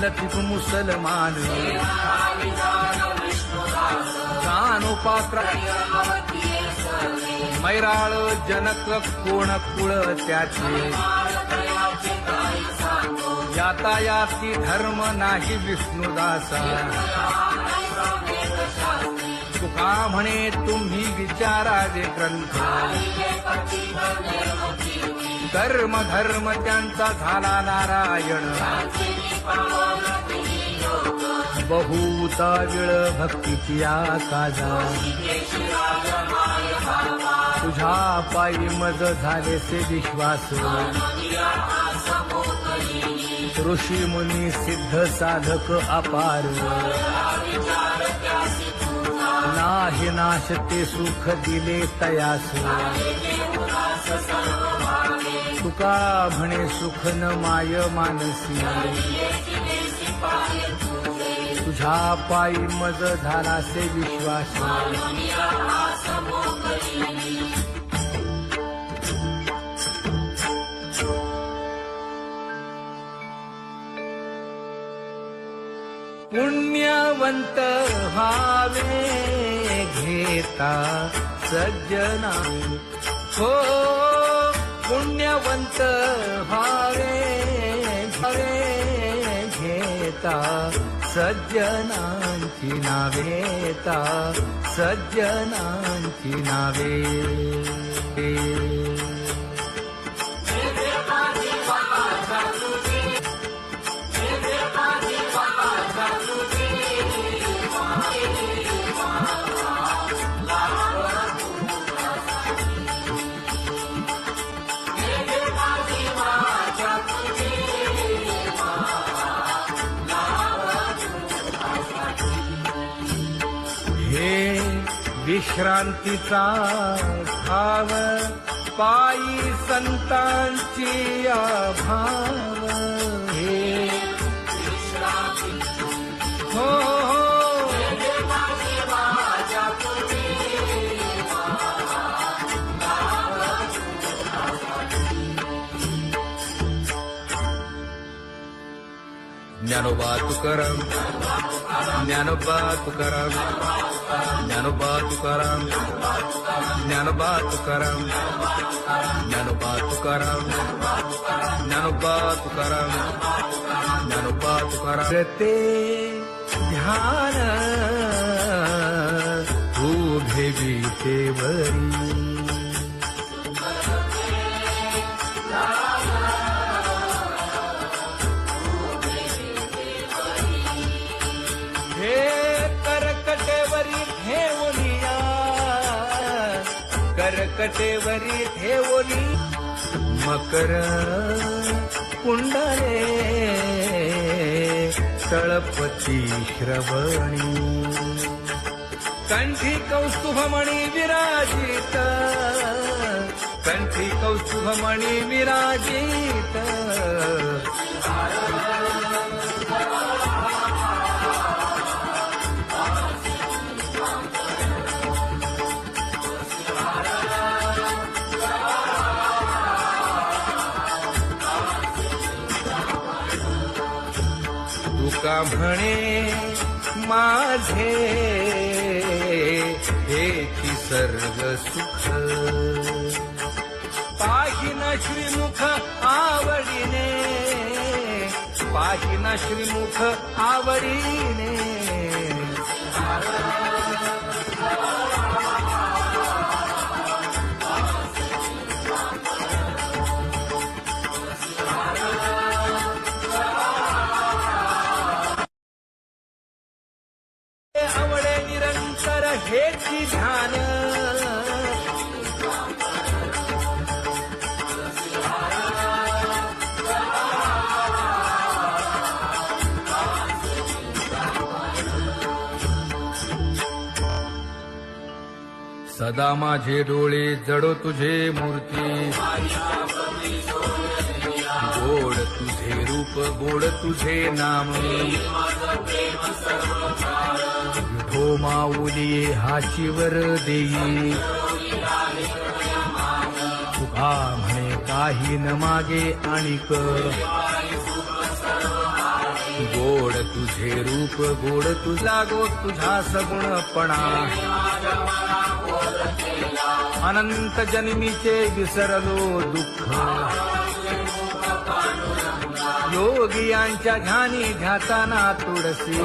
लतिफ मुसलमान जानो पात्र मैराळ जनक कोण कुळ त्याचे यातायाती धर्म नाही विष्णुदासा तुका म्हणे तुम्ही विचारा जे ग्रंथ कर्म धर्म त्यांचा झाला नारायण बहुता वेळ भक्तीची काजा तुझ्या पायी मज झाले से विश्वास ऋषी मुनी सिद्ध साधक अपार नाही नाश ते सुख दिले तयास तुका म्हणे सुख न माय मानसी तुझ्या पायी मज झाला से विश्वास पुण्यवंत व्हावे घेता सज्जना हो पुण्यवंत व्हावे घेता सज्जनांची नावेता सज्जनांची नावे विश्रांतीचा भाव पायी संतांची भाव हे हो ज्ञानोबा तुकाराम ज्ञानोबा तुकाराम ज्ञानोबा तुकाराम ज्ञानोबा तुकाराम ज्ञानोबा तुकाराम ज्ञानोबा तुकाराम ज्ञानोबा तुकाराम ते ध्यान उभे विटेवरी करकटेवरी ठेवली मकर कुंडले तळपती श्रवणी कंठी कौस्तुभमणी विराजित कंठी कौस्तुभमणी विराजित तुका म्हणे माझे हेची सर्ग सुख पाहिना श्रीमुख आवडीने पाहिना श्रीमुख आवडीने आवडे निरंतर हेची ध्यान सदा माझे डोळे जडो तुझे मूर्ती गोड तुझे रूप गोड तुझे नाम विठो माऊली हाचीवर देई तुका म्हणे काही न मागे आणिक गोड तुझे रूप गोड तुझा गो तुझा सगुणपणा अनंत जन्मीचे विसरलो दुःख योगियांच्या ध्यानी ध्याताना तुळसी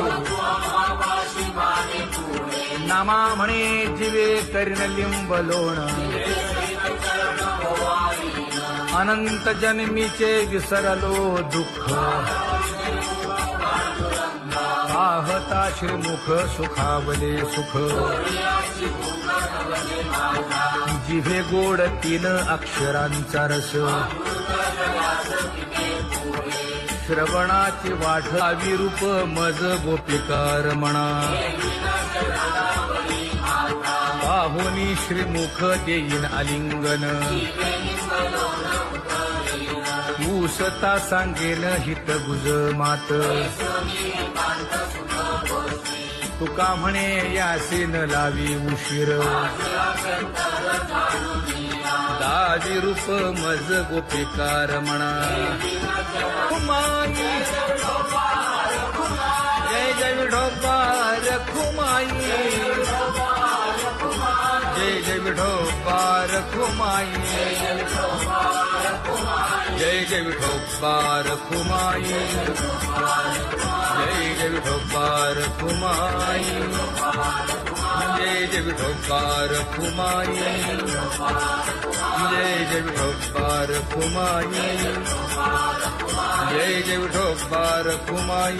नामा म्हणे जीवे करीन लिंब लोण अनंत जन्मीचे विसरलो दुःख पाहता श्रीमुख सुखावले सुख जिभे गोड 3 अक्षरांचा रस श्रवणाची वाट विरूप मज गोपिकार म्हणा पाहुनी श्रीमुख देईन आलिंगन ऊसता सांगेन हित गुज मात तुका म्हणे यासीन लावी उशीर दाजी रूप मज गोपिकार म्हणा खुमाई जय जय विठोबा रखुमाई जय जय विठोबा रखुमाई जय जय विठोबा रखुमाई जय जय विठोबा रखुमाई जय जय विठोबा रखुमाई जय जय विठोबा रखुमाई जय जय विठोबा रखुमाई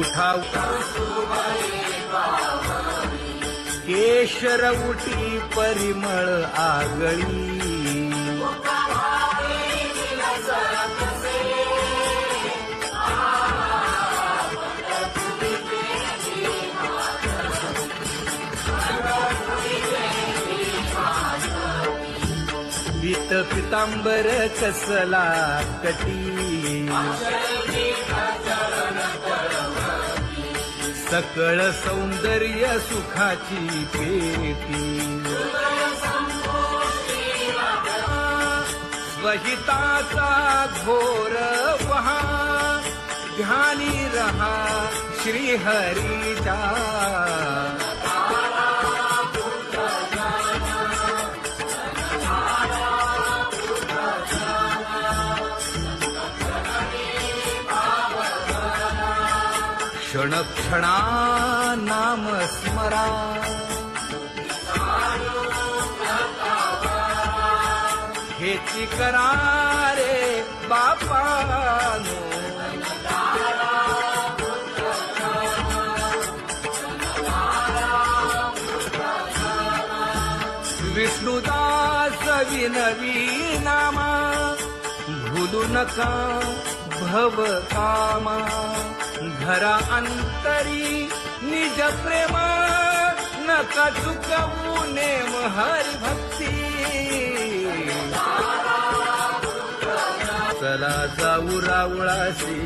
उठा केशर उठी परिमळ आगळी पीत पितांबर कसला कटी सकळ सौंदर्य सुखाची पेटी स्वहिताचा घोर वहा ध्यानी रहा श्रीहरीचा क्षण क्षणा नाम स्मरा हेची करा रे बापानो विष्णुदास विनवी नामा भूलू नका भव कामा धरा अंतरी निज प्रेम नका चुकवू नेम हरी भक्ती चला जाऊ रावळासी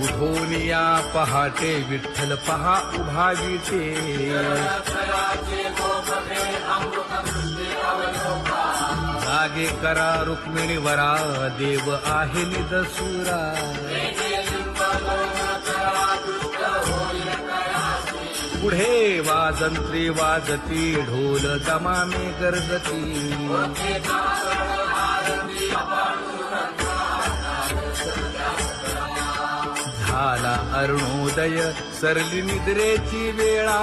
उठोनिया पहाटे विठ्ठल पहा उभा विटे जागे करा रुक्मिणी वरा देव आहे निदसुरा पुढे वाजंत्री वाजती ढोल दमामे गरजती झाला अरुणोदय सरली निद्रेची वेळा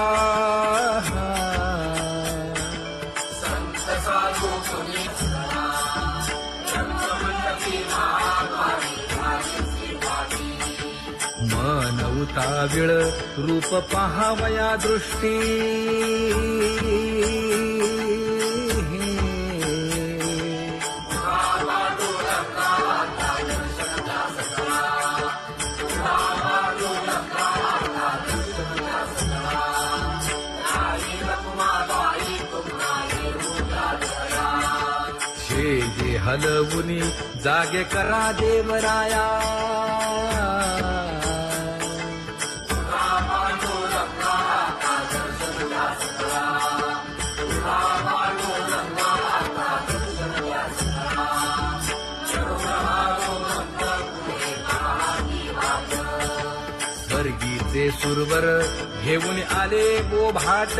मन उताविळ रूप पहावया दृष्टी जे हलवुनी जागे करा देवराया स्वर्गीचे सुरवर घेऊन आले बोभाट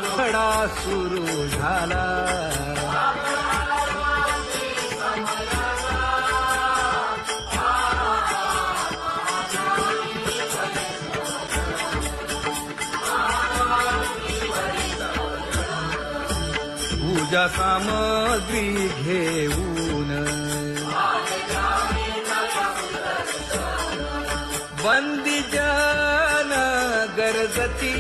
खडा सुरू झाला पूजा सामग्री घेऊन बंदी जन गरजती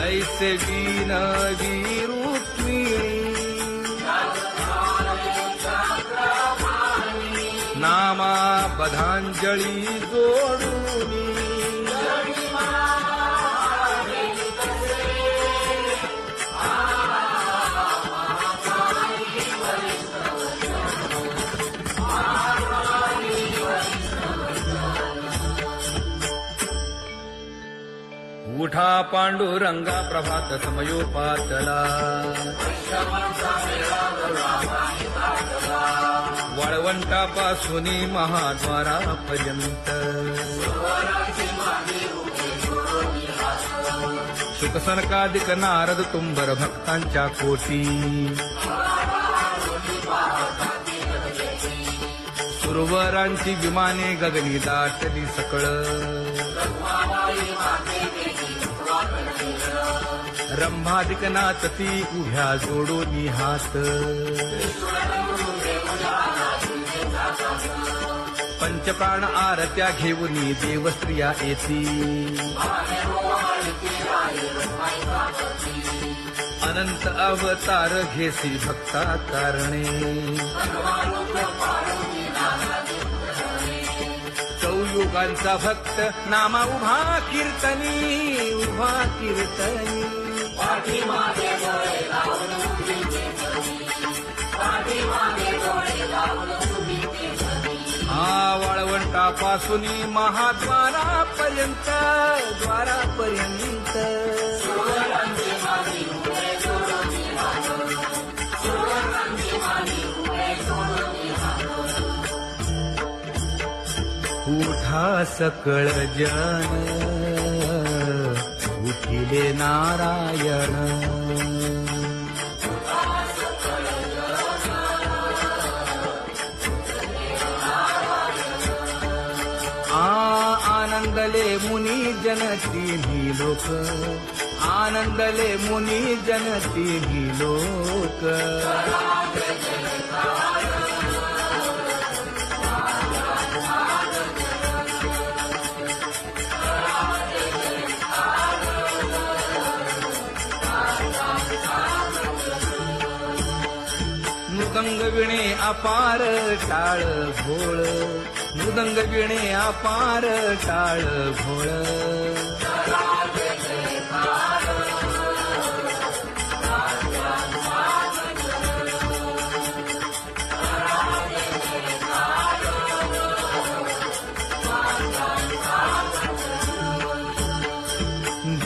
ऐसे विनवी रुक्मिणी नामा बधांजळी जोडून उठा पांडुरंगा प्रभात समयोपातला वाळवंटापासून महाद्वारापर्यंत शुकसनकादिक नारद तुंबर भक्तांच्या कोटी सुरवरांची विमाने गगनी दाटली सकळ रंभादिक नाचती उभ्या जोडून हात पंचप्राण आरत्या घेऊन देवस्त्रिया येती अनंत अवतार घेसी भक्ता कारणे चौयुगांचा भक्त नामा उभा कीर्तनी वाळवंटापासून महाद्वारापर्यंत उठा सकळ जन उठिले नारायण आनंदले मुनी जन तिन्ही लोक आनंदले मुनी जन तिन्ही लोक मृदंग विणे अपार टाळ भोळ मृदंग विणे अपार टाळ भोळ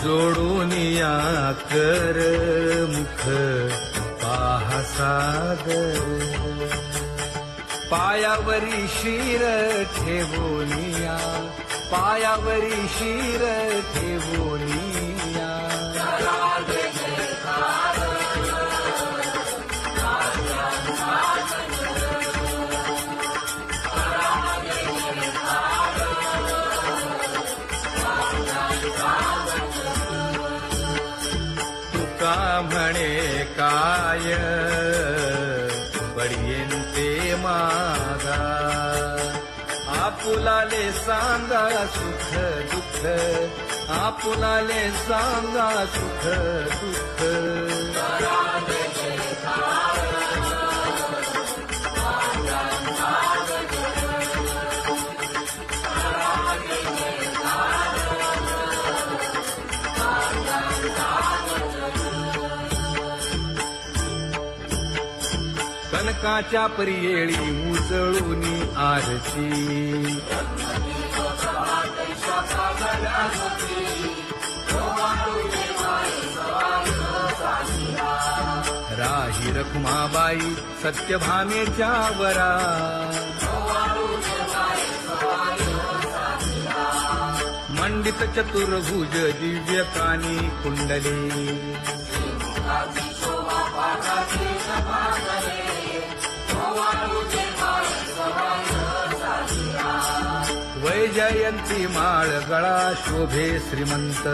जोडून या कर मुख पाहा सागर पायावरी शिर ठेवोनिया पायावरी शिर ठेवोनिया तुका म्हणे काय बडियेंते मागा आपुलाले सांगा सुख दुःख आपुलाले सांगा सुख दुःख कनकाच्या परियेळी उजळूनी आरती राही रखुमाबाई सत्यभामेच्या वरा मंडित चतुर्भुज दिव्य कानी कुंडले वैजयंती माळ गळा शोभे श्रीमंत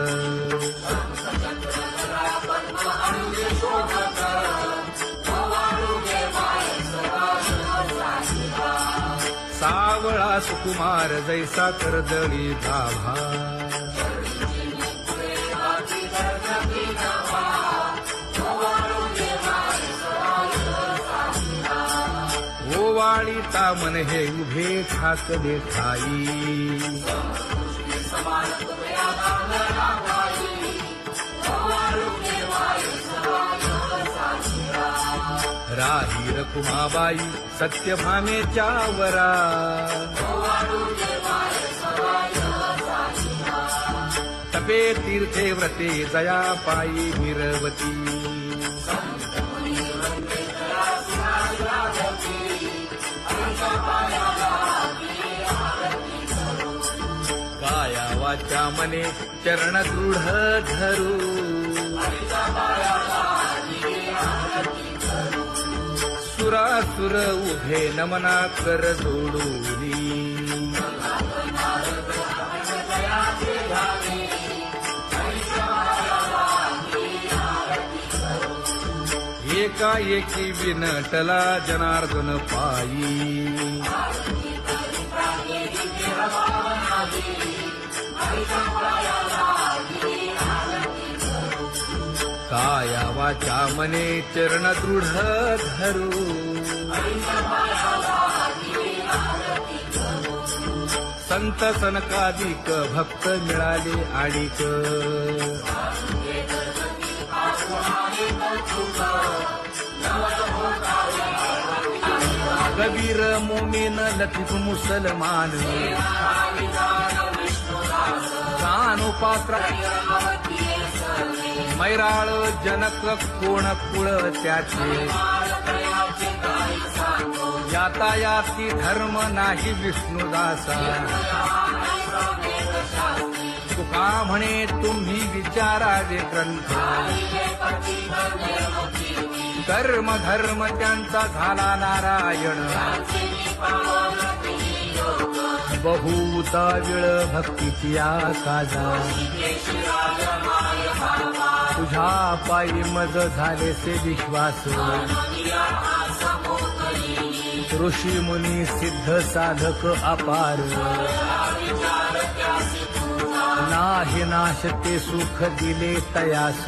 सावळा सुकुमार जैसा कर्दळी गाभा ओवाळी तामन हे उभे ठाकले ठाई राही रखुमाबाई सत्यभामेच्या वरा तपे तीर्थे व्रते जया पायी निरवती काया वाचा मने चरण दृढ धरू सुरासुर उभे नमना कर जोडूनी एकाएकी विनटला जनार्दन पायी काया वाचा मने चरण दृढ धरू संत सनकादिक भक्त मिळाले आणिक कबीर मोमीन लतीफ मुसलमान कानोपात्रा मैराळ जनक कोण कुळ त्याचे यातायाती धर्म नाही विष्णुदासा तुका म्हणे तुम्ही विचारावे ग्रंथ कर्म धर्म त्यांचा झाला नारायण बहुता वेळ भक्तीची काजा तुझ्या पायी मज झाले से विश्वास ऋषी मुनी सिद्ध साधक अपार नाही नाश ते सुख दिले तयास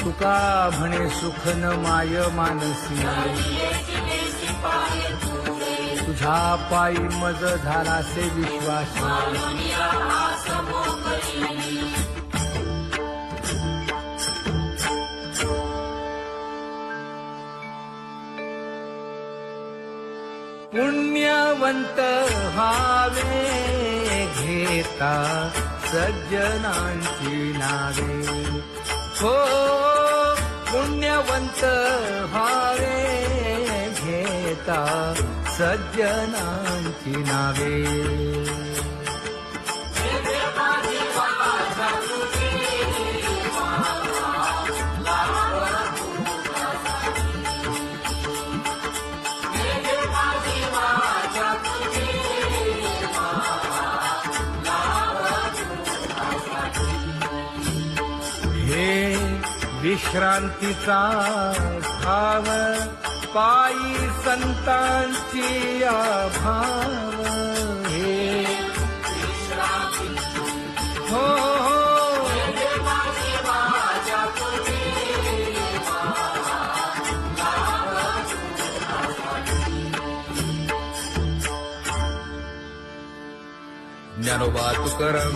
तुका म्हणे सुख न माय मानसी तुझ्या पायी मज झाला से विश्वास पुण्यवंत व्हावे घेता सज्जनांची नावे हो पुण्यवंत व्हावे घेता सज्जनांची नावे विश्रांतीचा भाव पायी संतांची भाव हे हो ज्ञानोबा तुकाराम,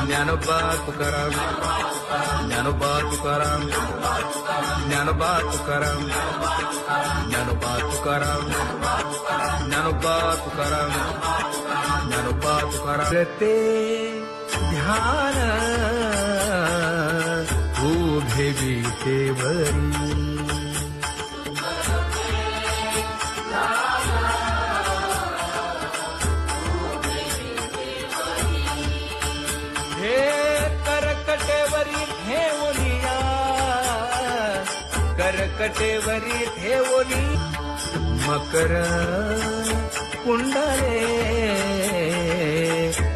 ज्ञानोबा तुकाराम, ज्ञानोबा तुकाराम, ज्ञानोबा तुकाराम, ज्ञानोबा तुकाराम, ज्ञानोबा तुकाराम, ज्ञानोबा तुकाराम. ते ध्यान उभे विटेवरी, हे करकटेवरी ठेवलिया, करकटेवरी ठेवली मकर कुंडले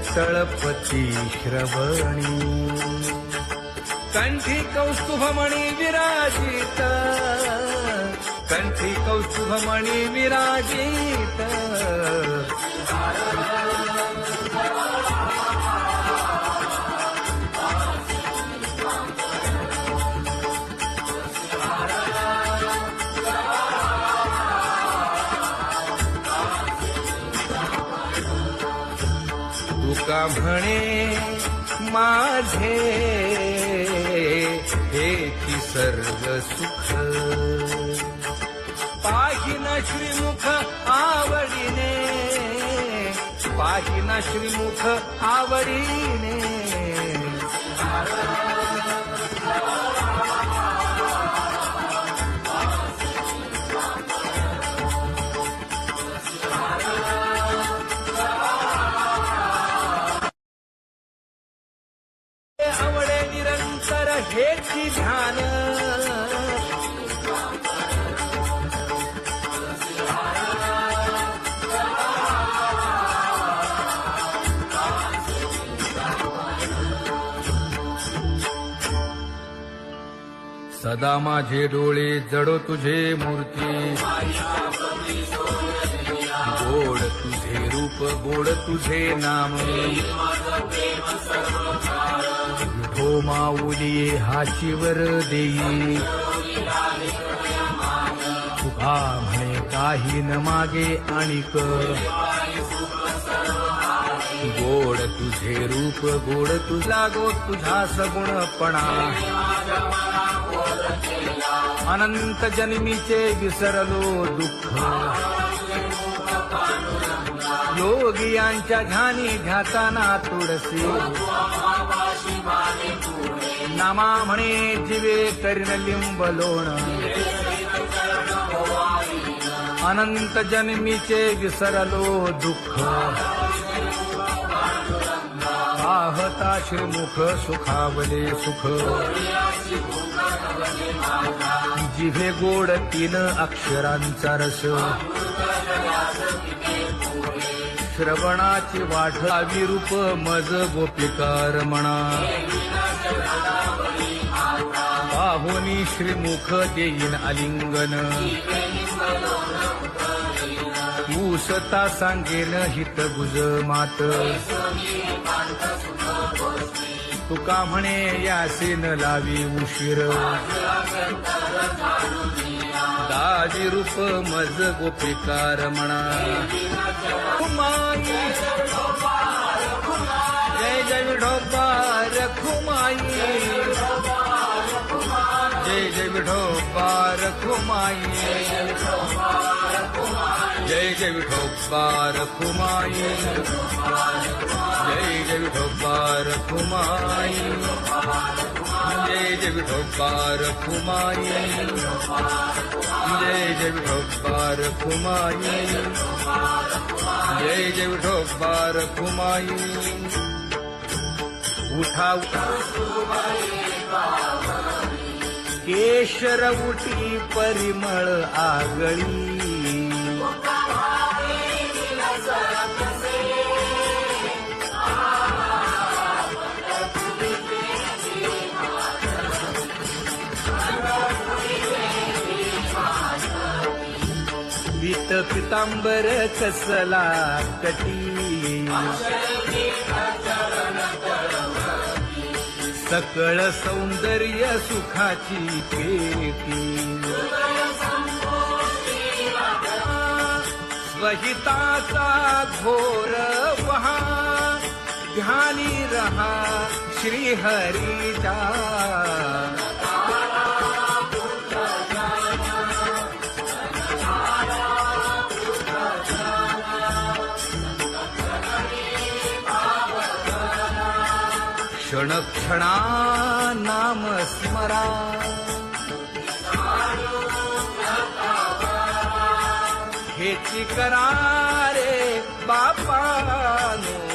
तळपती श्रवणी, कंठी कौस्तुभमणी विराजित, कंठी कौस्तुभमणी विराजित. तुका म्हणे माझे हेची सर्व सुख, पाहिन श्रीमुख आवडीने, पाहिन श्रीमुख आवडीने. आवडे निरंतर हेची ध्यान, सदा माझे डोळे जडो तुझे मूर्ती, गोड तुझे रूप गोड तुझे नाम. विठो माऊली हाशीवर देई, तुका म्हणे काही न मागे आणिक. गोड तुझे रूप गोड तुझा गो तुझा सगुणपणा, अनंत जन्मीचे विसरलो दुःख. योगियांच्या ध्यानी ध्याताना तुळसी, नामा म्हणे जीवे करीन लिंब लोण. अनंत जन्मीचे विसरलो दुःख, पाहता श्रीमुख सुखावले सुख. जिभे गोड 3 अक्षरांचा रस, श्रवणाची वाट विरूप मज गोपिका रमणा. पाहुनी श्रीमुख देईन आलिंगन, ऊसता सांगेन हित गुज मात. तुका म्हणे यासे न लावी उशीर, दाजी रूप मज गोपिका रमणा. जय जय विठोबा रखुमाई, जय जय विठोबा रखुमाई, जय जय विठोबा रखुमाई, जय जय विठोबा रखुमाई, जय जय विठोबा रखुमाई, जय जय विठोबा रखुमाई, जय जय विठोबा रखुमाई. उठा केशर उठी परिमळ आगळी, पीत पितांबर कसला कटी, सकळ सौंदर्य सुखाची पेटी. स्वहिताचा घोर वहा, ध्यानी रहा श्री हरीचा. क्षण क्षणा नाम स्मरा. हेची करा रे बापानो.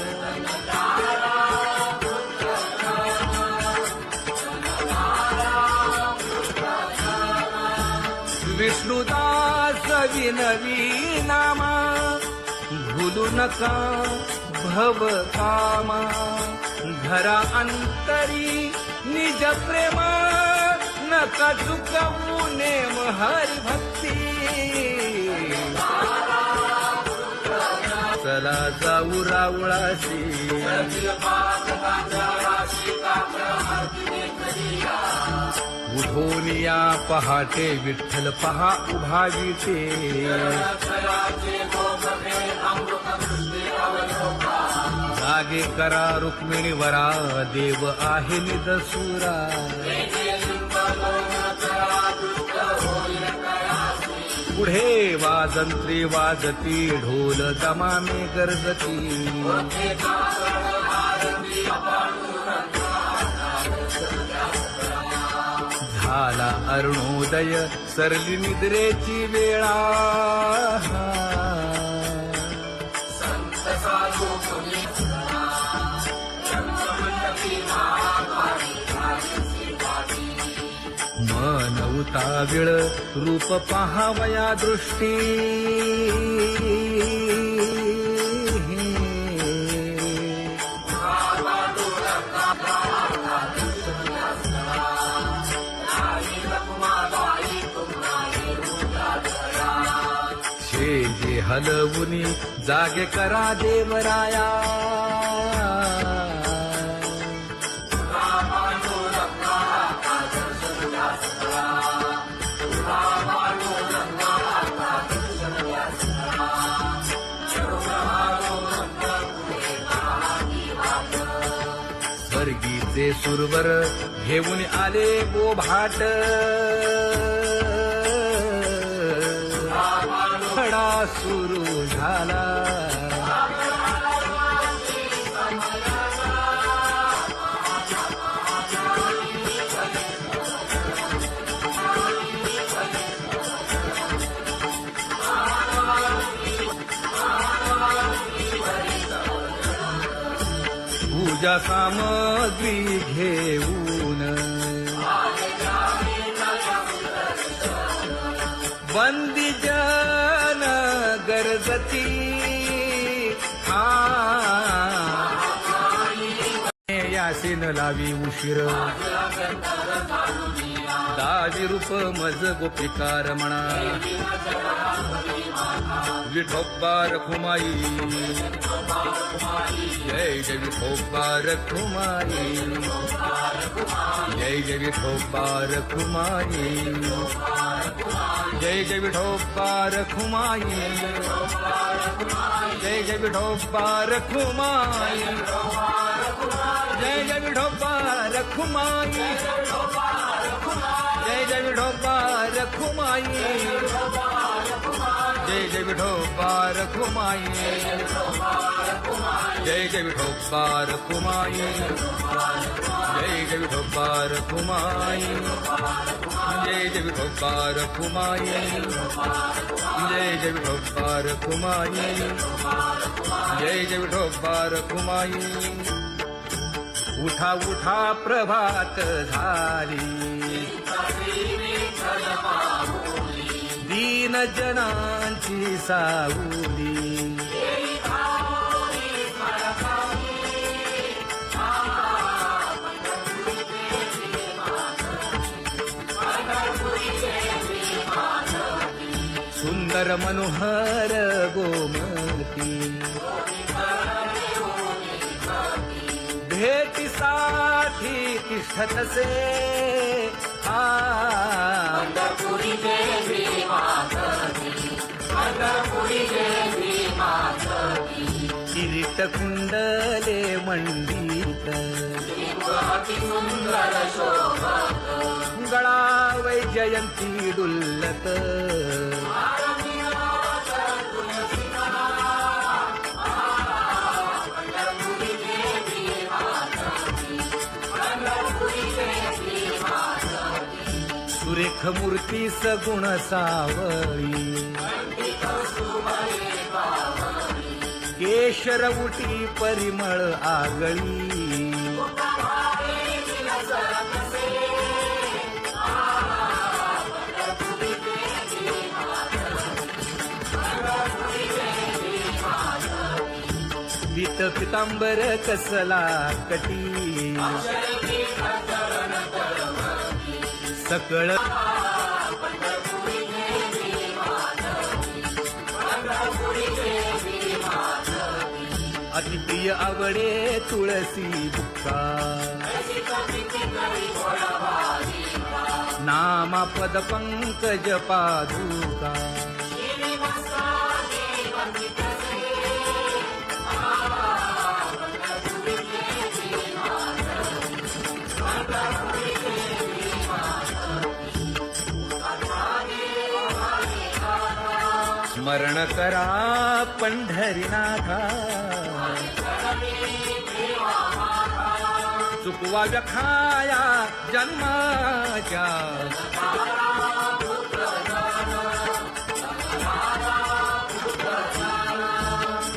विष्णुदास विनवी नामा. भूलू नका भव कामा. धरा अंतरी निज प्रेम. नका चुकवू नेम हरी भक्ती. चला जाऊ रावळाशी. उठोनिया पहाटे विठ्ठल पहा उभा विटे. जागे करा रुक्मिणी वरा. देव आहे निदसुरा. पुढे वाजंत्री वाजती. ढोल दमामे गरजती. झाला अरुणोदय सरली निद्रेची वेळा. मन उताविळ रूप पहावया दृष्टी. शेजे हलवुनी जागे करा देवराया. स्वर्गीचे सुरवर घेऊन आले गोभाट. खडा सुरू झाला. पूजा सामग्री घेऊन. बंदी जन गरजती. यासीन लावी उशीर. दावी रूप मज गोपिकार म्हणा. विठोबा रखुमाई. जय जय विठोबा रखुमाई. जय जय विठोबा रखुमाई. जय जय विठोबा रखुमाई. जय जय विठोबा रखुमाई. जय जय विठोबा रखुमाई. जय जय विठोबा रखुमाई. जय जय विठोबा रखुमाई. जय जय विठोबा रखुमाई. जय जय विठोबा रखुमाई. जय जय विठोबा रखुमाई. जय जय विठोबा रखुमाई. जय जय विठोबा रखुमाई. उठा उठा प्रभात झाली. दीन जनांची सावली. सुंदर मनोहर गोमती. भेटीसाठी तिष्ठतसे. किरीट कुंडले मंडित गळा वैजयंती डुल्लत सुरेख मूर्ती सगुण सावळी केशर उटी परिमळ आगळी पीत पितांबर कसला कटी सकळ अतिप्रिय आवडे तुळसी बुक्का नामा पद पंकज पादुका स्मरण करा पंढरीनाथा चुकवा व्यखाया जन्माच्या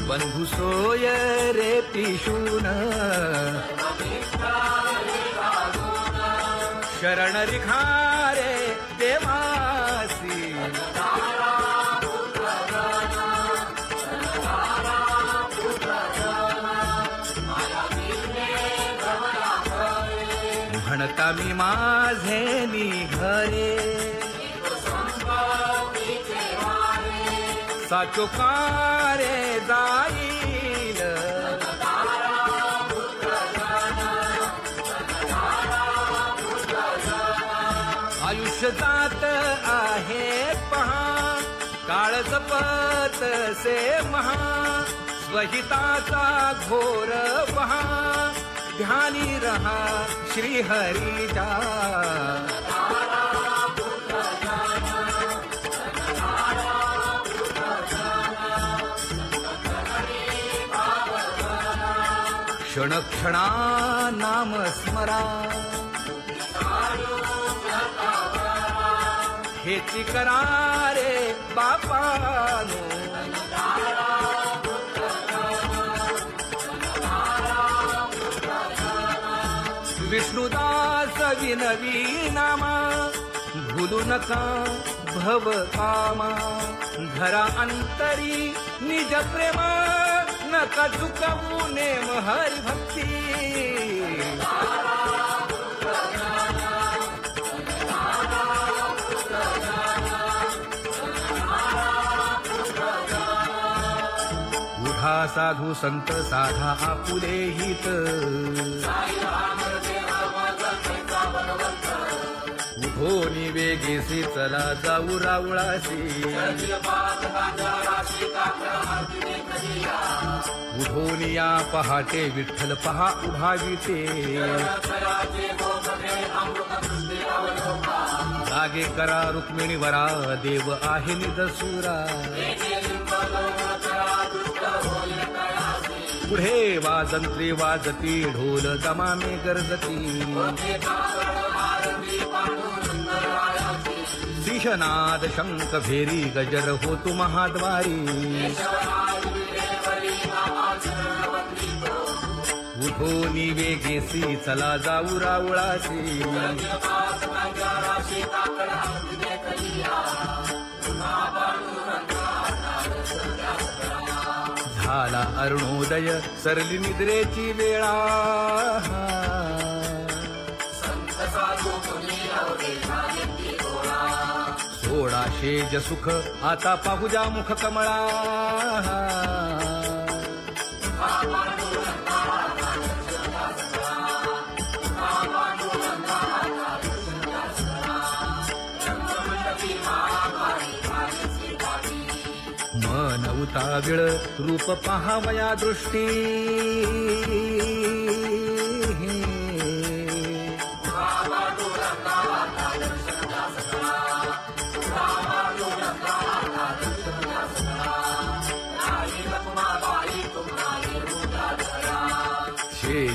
बंधू सोय रे पिशून शरण रिखारे देवासी म्हणता मी माझे निघरे साचोकारे जाईल आयुष्य जात आहे पहा काळ जपत से महा स्वहिताचा घोर पहा ध्यानी रहा श्री हरीचा क्षण क्षणा नाम स्मरा हेची करा रे बापानो विष्णुदास विनवी नामा भूलू नका भव कामा धरा अंतरी निज प्रेम नका चुकवू नेम हरि भक्ती उठा साधू संत साधा आपुले हित उठोनी वेगेसी चला जाऊ रावळासी उठोनी या पहाटे विठ्ठल पहा उभा विटे जागे करा रुक्मिणी वरा देव आहे निजसुरा पुढे वाजंत्री वाजती ढोल दमामे गरजती शिशनाद शंख भेरी गजर होतु महाद्वारी उठोनी वेगेसी चला जाऊ रावळासी झाला अरुणोदय सरली निद्रेची वेळा सोडा शेज सुख आता पाहू जा मुख कमळा मन विळ रूप पहावया दृष्टी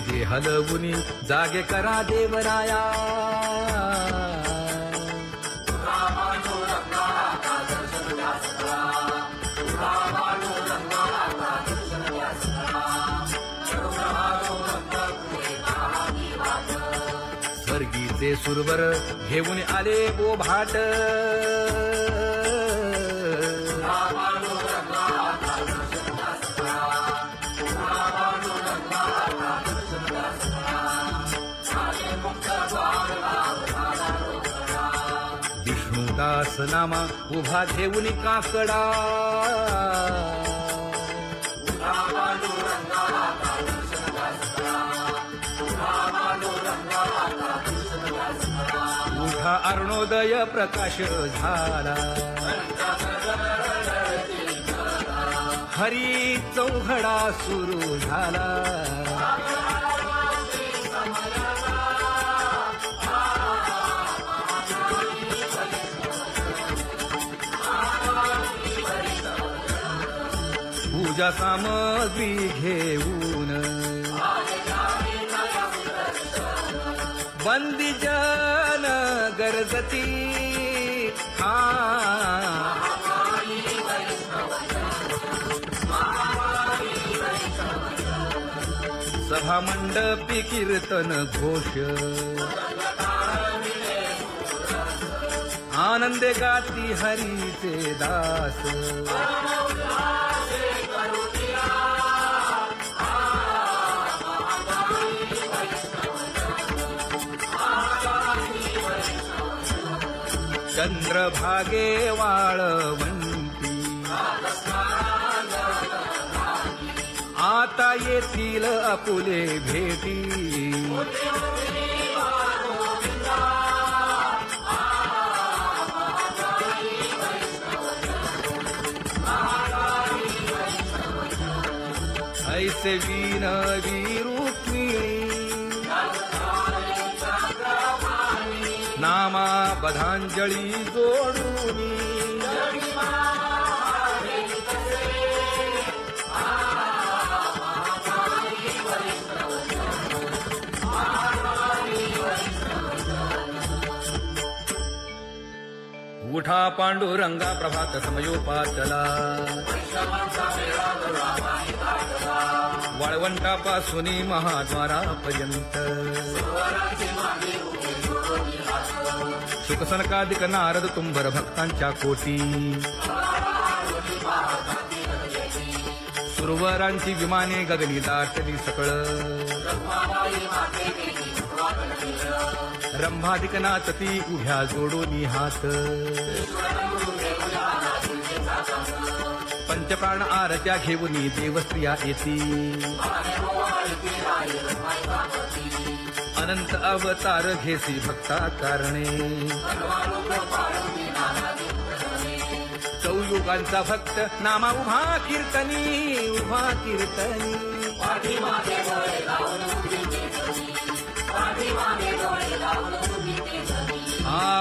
जे हलवुनी जागे करा देवराया स्वर्गीचे सुरवर घेऊन आले बोभाट विष्णुदास नामा उभा घेऊन काकडा उठा अरुणोदय प्रकाश झाला हरी चौघडा सुरू झाला पूजा सामग्री घेऊन बंदी जन गरजती सभा मंडपी कीर्तन घोष आनंदे गाती हरीचे दास चंद्रभागे वाळवंती आता येतील आपुले भेटी ऐसे विनवी रुक्मिणी नामा बधांजळी जोडूनी उठा पांडुरंगा प्रभात समयोपातला वाळवंटापासून महाद्वारापर्यंत शुकसनकादिक नारद तुंबर भक्तांच्या कोटी सुरवरांची विमाने गगनी दाटली सकळ रंभादिक नाचती उभ्या जोडून हात पंचप्राण आरत्या घेऊन देवस्त्रिया येती अनंत अवतार घेसी भक्ता कारणे चौयुगांचा भक्त नामा उभा कीर्तनी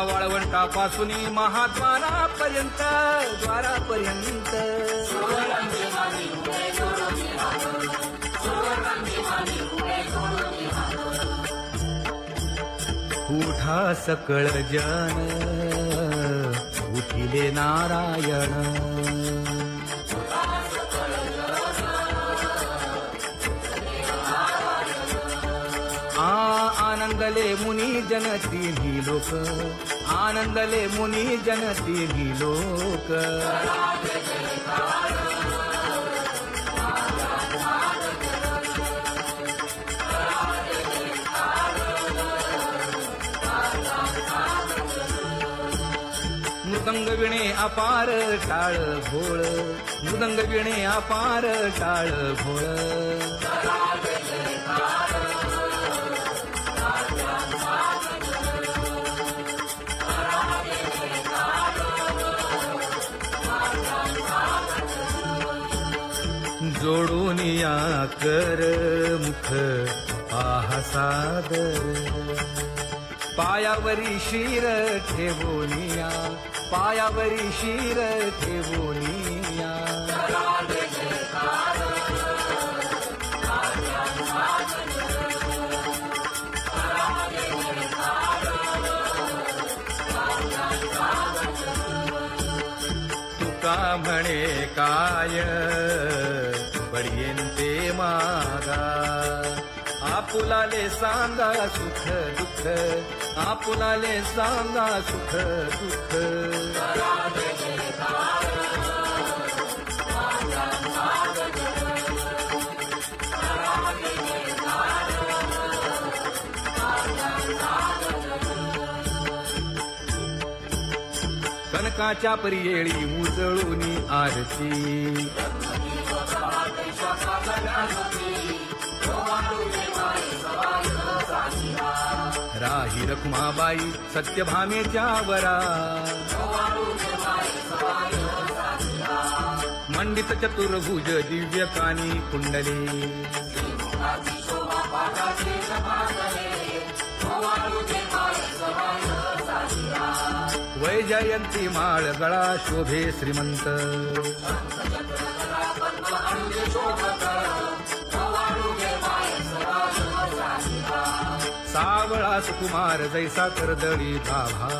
वाळवंटापासून महाद्वारापर्यंत उठा सकळ जन उठिले नारायण आनंदले मुनी जन तिन्ही लोक आनंदले मुनी जन तिन्ही लोक मृदंग विणे अपार टाळ भोळ मृदंग विणे अपार टाळ भोळ कर मुख पाहा सादर पायावरी शिर ठेवोनिया पायावरी शिर ठेवोनिया तुका म्हणे काय बळीन ते मागा आपुलाले सांगा सुख दुःख आपुलाले सांगा सुख दुःख कनकाच्या परियेळी उजळूनी आरती राही रखुमाबाई सत्यभामेच्या वरा मंडित चतुर्भुज दिव्य कानी कुंडले वैजयंती माळ गळा शोभे श्रीमंत सावळा सुकुमार जैसा करदळी गाभा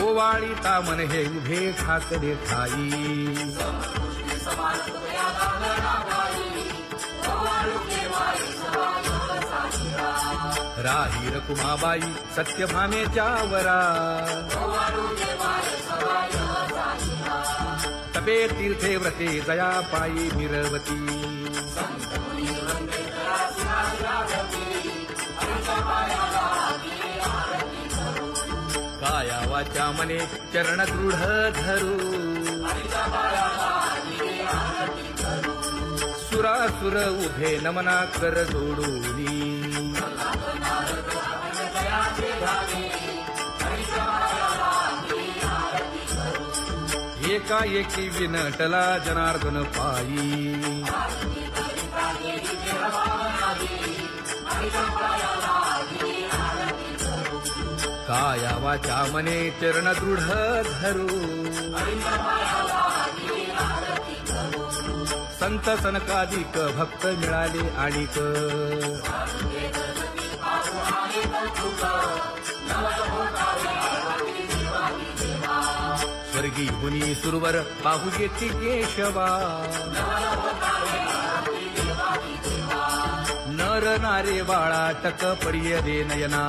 ओवाळी तामन हे उभे ठाकरे ठाई राही रकुमाबाई सत्यभामेच्या वरा तपे तीर्थे व्रते जया पायी मिरवती काया वाचा मने चरण दृढ धरू सुरासुर उभे नमना कर जोडूनी एकाएकी विनटला जनार्दन पायी काया वाचा मने चरण दृढ धरू संत सनकादिक भक्त मिळाले आणिक स्वर्गी हुनी सुरवर पाहू येती केशवा नर नारे बाळा टक पडिय दे नयना